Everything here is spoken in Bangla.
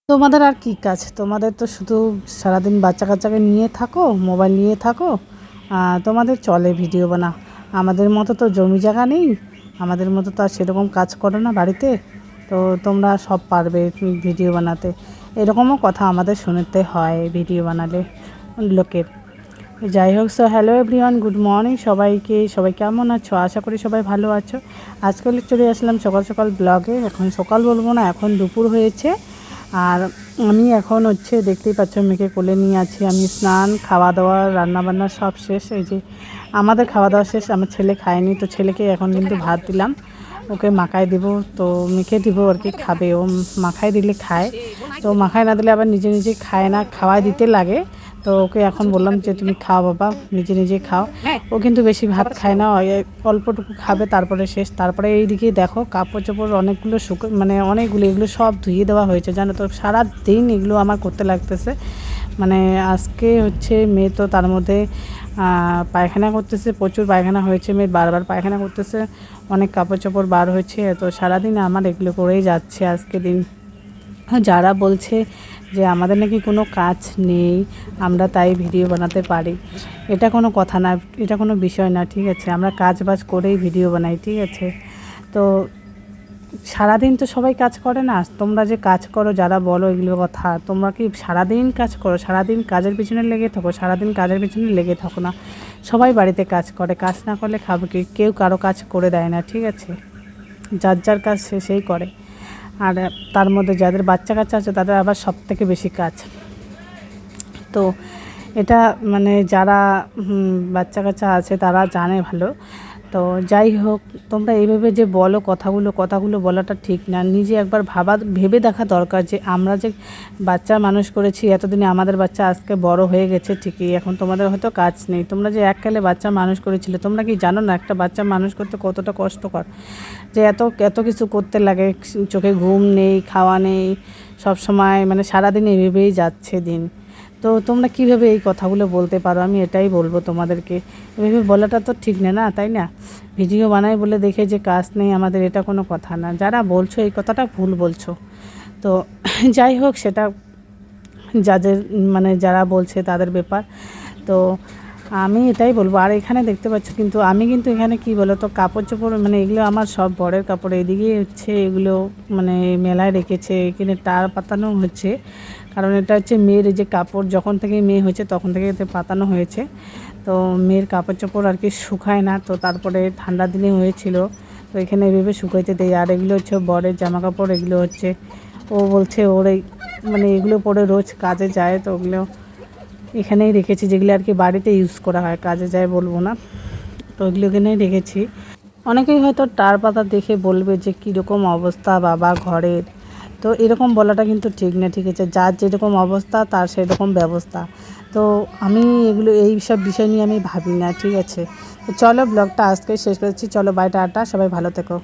তোমাদের আর কি কাজ? তোমাদের তো শুধু সারাদিন বাচ্চা কাচ্চাকে নিয়ে থাকো, মোবাইল নিয়ে থাকো, তোমাদের চলে ভিডিও বানাও। আমাদের মতো তো জমি জায়গা নেই, আমাদের মতো তো আর সেরকম কাজ করো না বাড়িতে। তো তোমরা সব পারবে ভিডিও বানাতে, এরকমও কথা আমাদের শুনতে হয় ভিডিও বানালে লোকের। যাই হোক, so hello everyone, good morning সবাইকে। সবাই কেমন আছো? আশা করি সবাই ভালো আছো। আজকাল চলে আসলাম সকাল সকাল ব্লগে। এখন সকাল বলবো না, এখন দুপুর হয়েছে। আর আমি এখন দেখতেই পাচ্ছ মেয়েকে কোলে নিয়ে আছি। আমি স্নান, খাওয়া দাওয়া, রান্নাবান্না সব শেষ। এই যে আমাদের খাওয়া দাওয়া শেষ, আমার ছেলে খায়নি, তো ছেলেকে এখন কিন্তু ভাত দিলাম, ওকে মাখায় দিব। তো মেখে দিব আর কি, খাবে ও। মাখায় দিলে খায়, তো মাখায় না দিলে আবার নিজে নিজে খায় না, খাওয়াই দিতে লাগে। তো ওকে এখন বললাম যে তুমি খাও বাবা, নিজে নিজে খাও। ও কিন্তু বেশি ভাত খায় না, অল্পটুকু খাবে, তারপরে শেষ। তারপরে এইদিকে দেখো কাপড় চোপড় অনেকগুলো মানে অনেকগুলো, এগুলো সব ধুয়ে দেওয়া হয়েছে জানো তো। সারা দিন এগুলো আমার করতে লাগতেছে। মানে আজকে মেয়ে তো তার মধ্যে পায়খানা করতেছে, প্রচুর পায়খানা হয়েছে মেয়ের, বারবার পায়খানা করতেছে, অনেক কাপড় চোপড় বার হয়েছে। তো সারাদিন আমার এগুলো করেই যাচ্ছে আজকে দিন। যারা বলছে যে আমাদের নাকি কোনো কাজ নেই, আমরা তাই ভিডিও বানাতে পারি, এটা কোনো কথা না, এটা কোনো বিষয় না, ঠিক আছে। আমরা কাজ বাজ করেই ভিডিও বানাই, ঠিক আছে। তো সারাদিন তো সবাই কাজ করে না। তোমরা যে কাজ করো, যারা বলো এগুলো কথা, তোমরা কি সারাদিন কাজ করো? সারাদিন কাজের পিছনে লেগে থাকো? সারাদিন কাজের পিছনে লেগে থাকো না। সবাই বাড়িতে কাজ করে, কাজ না করলে খাবো কি? কেউ কারো কাজ করে দেয় না, ঠিক আছে। যার যার কাজ সে সেই করে। আর তার মধ্যে যাদের বাচ্চা কাচ্চা আছে তাদের আবার সব থেকে বেশি কাজ। তো এটা মানে যারা বাচ্চা কাচ্চা আছে তারা জানে ভালো। তো যাই হোক, তোমরা এইভাবে যে বলো কথাগুলো বলাটা ঠিক না। নিজে একবার ভেবে দেখা দরকার যে আমরা যে বাচ্চা মানুষ করেছি এতদিনে, আমাদের বাচ্চা আজকে বড় হয়ে গেছে ঠিকই, এখন তোমাদের হয়তো কাজ নেই। তোমরা যে এককালে বাচ্চা মানুষ করেছিলে, তোমরা কি জানো না একটা বাচ্চা মানুষ করতে কতটা কষ্টকর? যে এত এত কিছু করতে লাগে, চোখে ঘুম নেই, খাওয়া নেই, সব সময় মানে সারাদিন এভাবেই যাচ্ছে দিন। তো তোমরা কীভাবে এই কথাগুলো বলতে পারো? আমি এটাই বলবো তোমাদেরকে, এভাবে বলাটা তো ঠিক না, তাই না? ভিডিও বানাই বলে দেখে যে কাজ নেই আমাদের, এটা কোনো কথা না। যারা বলছো এই কথাটা ভুল বলছো। তো যাই হোক, সেটা যাদের মানে যারা বলছে তাদের ব্যাপার। তো আমি এটাই বলবো। আর এখানে দেখতে পাচ্ছ কিন্তু আমি কিন্তু এখানে কি বলো তো, কাপড় চোপড় মানে এগুলো আমার সব বরের কাপড়। এদিকে এগুলো মানে মেলায় রেখেছে, এখানে টার পাতানো হচ্ছে, কারণ এটা মেয়ের যে কাপড়, যখন থেকে মেয়ে হয়েছে তখন থেকে এতে পাতানো হয়েছে। তো মেয়ের কাপড় চোপড় আর কি শুকায় না, তো তারপরে ঠান্ডা দিনে হয়েছিল, তো এখানে এভাবে শুকাইতে দেয়। আর এগুলো বরের জামা কাপড়, এগুলো ও বলছে ওর এই মানে এগুলো পরে রোজ কাজে যায়, তো ওগুলো এখানেই রেখেছি, যেগুলো আর কি বাড়িতে ইউজ করা হয়, কাজে যায় বলবো না, তো ওগুলো এখানেই রেখেছি। অনেকেই হয়তো টার পাতা দেখে বলবে যে কীরকম অবস্থা বাবা ঘরের, তো এরকম বলাটা কিন্তু ঠিক না, ঠিক আছে। যার যেরকম অবস্থা তার সেরকম ব্যবস্থা। তো আমি এই সব বিষয় নিয়ে আমি ভাবি না, ঠিক আছে। তো চলো ব্লগটা আজকে শেষ করছি, চলো বাই, টাটা, সবাই ভালো থেকো।